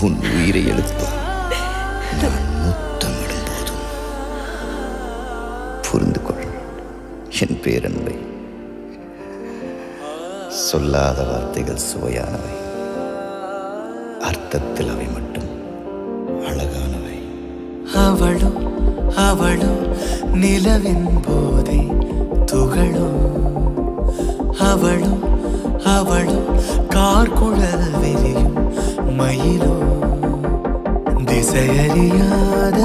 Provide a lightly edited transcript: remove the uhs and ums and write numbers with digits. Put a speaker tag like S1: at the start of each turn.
S1: உன் உயிரை எழுப்ப நான் முத்தமிடும் போதும் புரிந்து கொள் என் பேரன்பை. சொல்லாத வார்த்தைகள் சுவையானவை, அர்த்தத்தில் அவை மட்டும் அழகானவை.
S2: அவளோ அவளோ நிலவின் போதை துகளோ, அவளோ அவளோ கார்குழல் விரியும் மயிலோ, திசையறியாத